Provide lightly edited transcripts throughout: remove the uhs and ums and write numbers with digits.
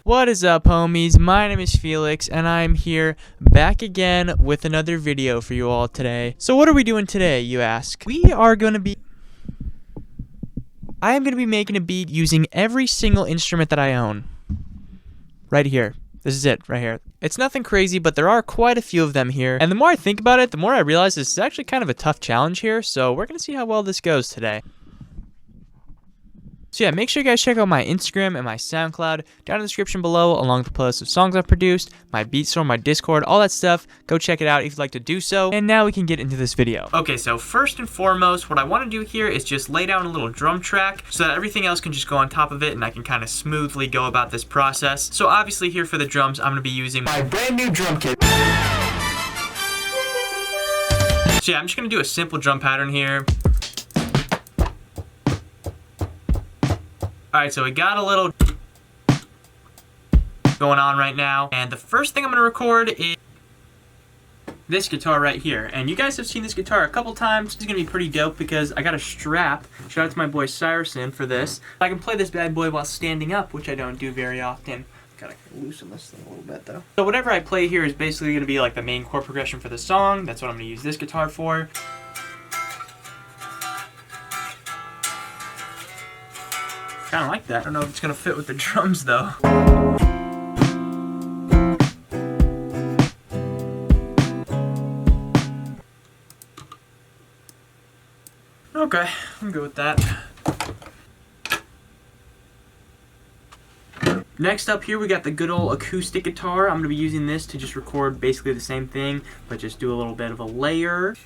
What is up, homies? My name is Felix, and I'm here back again with another video for you all today. So what are we doing today, you ask? I am going to be making a beat using every single instrument that I own. Right here. This is it, right here. It's nothing crazy, but there are quite a few of them here. And the more I think about it, the more I realize this is actually kind of a tough challenge here. So we're going to see how well this goes today. So yeah, make sure you guys check out my Instagram and my SoundCloud down in the description below, along with the playlist of songs I've produced, my beat store, my Discord, all that stuff. Go check it out if you'd like to do so. And now we can get into this video. Okay, so first and foremost, what I want to do here is just lay down a little drum track so that everything else can just go on top of it and I can kind of smoothly go about this process. So obviously here for the drums, I'm going to be using my brand new drum kit. So yeah, I'm just going to do a simple drum pattern here. Alright, so we got a little going on right now, and the first thing I'm going to record is this guitar right here. And you guys have seen this guitar a couple times. It's going to be pretty dope because I got a strap. Shout out to my boy Cyrusin for this. I can play this bad boy while standing up, which I don't do very often. Gotta loosen this thing a little bit though. So whatever I play here is basically going to be like the main chord progression for the song. That's what I'm going to use this guitar for. Kind of like that. I don't know if it's gonna fit with the drums though. Okay, I'm good with that. Next up here we got the good old acoustic guitar. I'm gonna be using this to just record basically the same thing, but just do a little bit of a layer.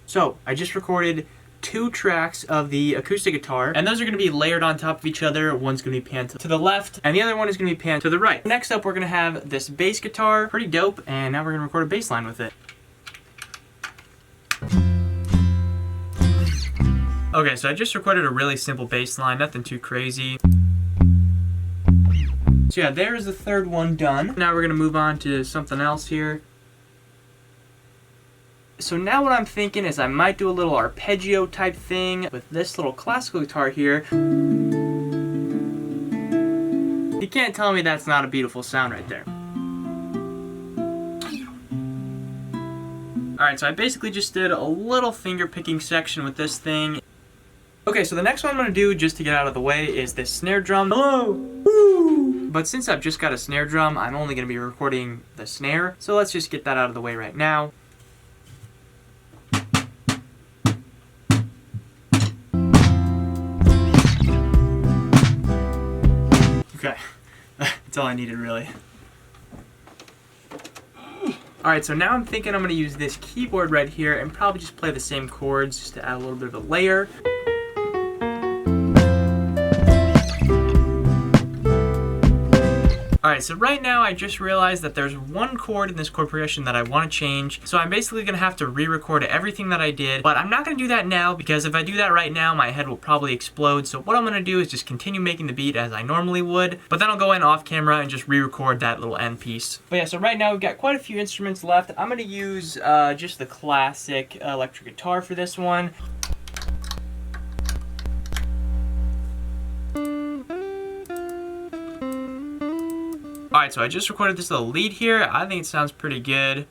So, I just recorded 2 tracks of the acoustic guitar, and those are going to be layered on top of each other. One's going to be panned to the left, and the other one is going to be panned to the right. Next up, we're going to have this bass guitar, pretty dope, and now we're going to record a bass line with it. Okay, so I just recorded a really simple bass line, nothing too crazy. So yeah, there's the third one done. Now we're going to move on to something else here. So now what I'm thinking is I might do a little arpeggio type thing with this little classical guitar here. You can't tell me that's not a beautiful sound right there. Alright, so I basically just did a little finger picking section with this thing. Okay, so the next one I'm going to do, just to get out of the way, is this snare drum. Hello! Woo! But since I've just got a snare drum, I'm only going to be recording the snare. So let's just get that out of the way right now. Okay, that's all I needed really. Alright, so now I'm thinking I'm going to use this keyboard right here and probably just play the same chords just to add a little bit of a layer. Alright, so right now I just realized that there's one chord in this chord progression that I want to change. So I'm basically going to have to re-record everything that I did. But I'm not going to do that now because if I do that right now, my head will probably explode. So what I'm going to do is just continue making the beat as I normally would. But then I'll go in off camera and just re-record that little end piece. But yeah, so right now we've got quite a few instruments left. I'm going to use just the classic electric guitar for this one. Alright, so I just recorded this little lead here. I think it sounds pretty good.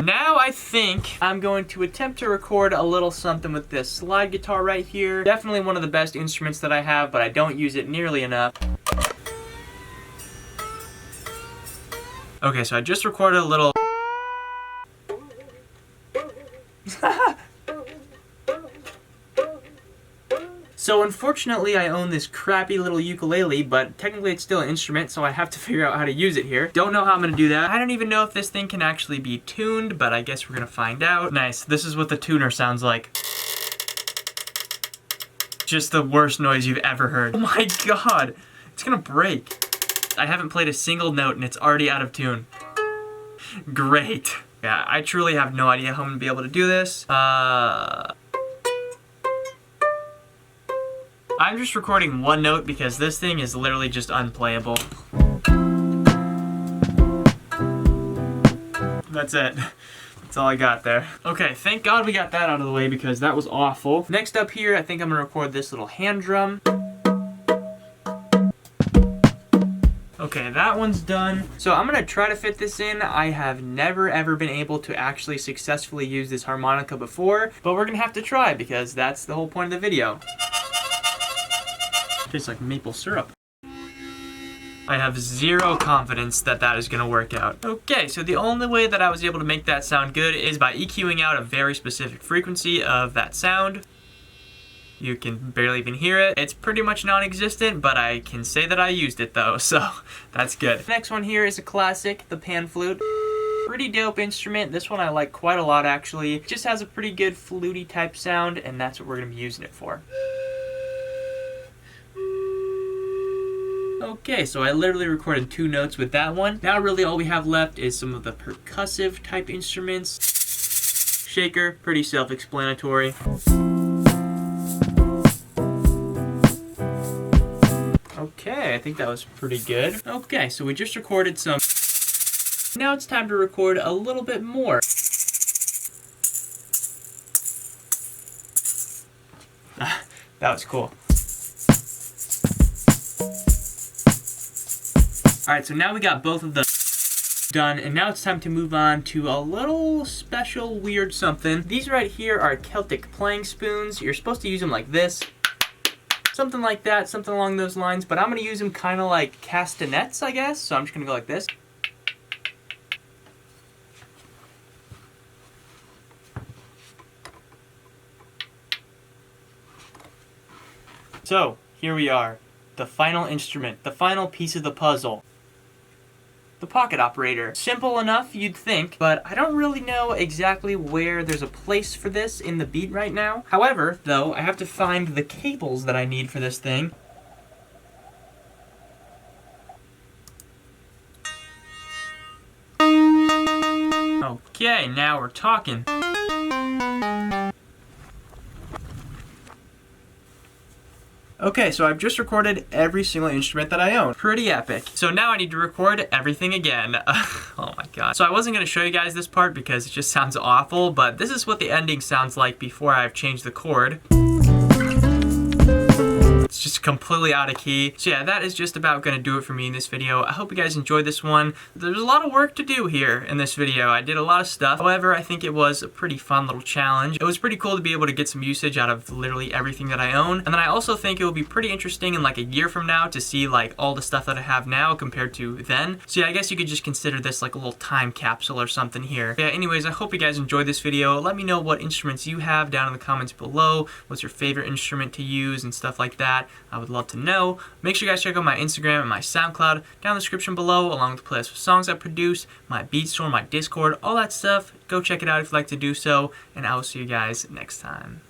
Now I think I'm going to attempt to record a little something with this slide guitar right here. Definitely one of the best instruments that I have, but I don't use it nearly enough. Okay, so I just recorded a little... So unfortunately I own this crappy little ukulele, but technically it's still an instrument, so I have to figure out how to use it here. Don't know how I'm gonna do that. I don't even know if this thing can actually be tuned, but I guess we're gonna find out. Nice, this is what the tuner sounds like. Just the worst noise you've ever heard. Oh my god, it's gonna break. I haven't played a single note and it's already out of tune. Great. Yeah, I truly have no idea how I'm gonna be able to do this. I'm just recording one note because this thing is literally just unplayable. That's it. That's all I got there. Okay, thank God we got that out of the way because that was awful. Next up here, I think I'm gonna record this little hand drum. Okay, that one's done. So I'm gonna try to fit this in. I have never ever been able to actually successfully use this harmonica before, but we're gonna have to try because that's the whole point of the video. Tastes like maple syrup. I have zero confidence that that is going to work out. Okay, so the only way that I was able to make that sound good is by EQing out a very specific frequency of that sound. You can barely even hear it. It's pretty much non-existent, but I can say that I used it though, so that's good. Next one here is a classic, the pan flute. Pretty dope instrument. This one I like quite a lot actually. It just has a pretty good flutey type sound, and that's what we're going to be using it for. Okay, so I literally recorded 2 notes with that one. Now really all we have left is some of the percussive type instruments. Shaker, pretty self-explanatory. Okay, I think that was pretty good. Okay, so we just recorded some. Now it's time to record a little bit more. That was cool. Alright, so now we got both of the done, and now it's time to move on to a little special weird something. These right here are Celtic playing spoons. You're supposed to use them like this. Something like that, something along those lines, but I'm going to use them kind of like castanets, I guess. So I'm just going to go like this. So, here we are. The final instrument, the final piece of the puzzle. The pocket operator. Simple enough, you'd think, but I don't really know exactly where there's a place for this in the beat right now. However, though, I have to find the cables that I need for this thing. Okay, now we're talking. Okay, so I've just recorded every single instrument that I own. Pretty epic. So now I need to record everything again. Oh my god. So I wasn't going to show you guys this part because it just sounds awful, but this is what the ending sounds like before I've changed the chord. It's just completely out of key. So yeah, that is just about going to do it for me in this video. I hope you guys enjoyed this one. There's a lot of work to do here in this video. I did a lot of stuff. However, I think it was a pretty fun little challenge. It was pretty cool to be able to get some usage out of literally everything that I own. And then I also think it will be pretty interesting in like a year from now to see like all the stuff that I have now compared to then. So yeah, I guess you could just consider this like a little time capsule or something here. Yeah, anyways, I hope you guys enjoyed this video. Let me know what instruments you have down in the comments below. What's your favorite instrument to use and stuff like that. I would love to know. Make sure you guys check out my Instagram and my SoundCloud down in the description below, along with the playlist of songs I produce, my beat store, my Discord, all that stuff. Go check it out if you'd like to do so, and I will see you guys next time.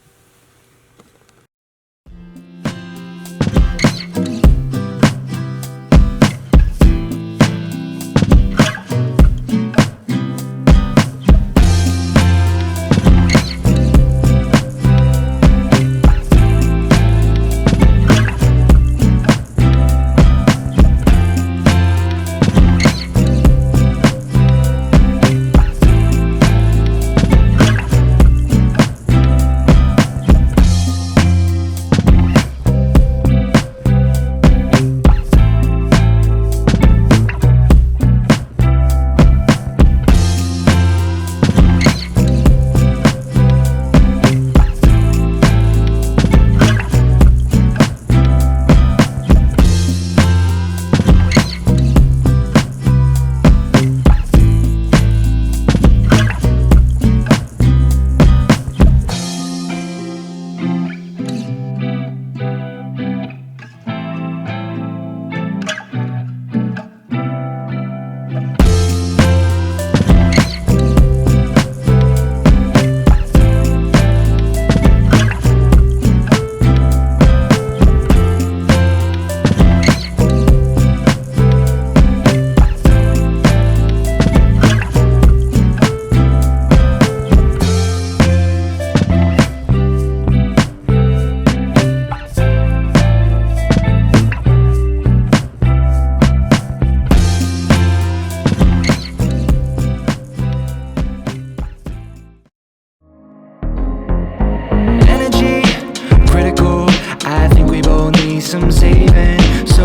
some saving. So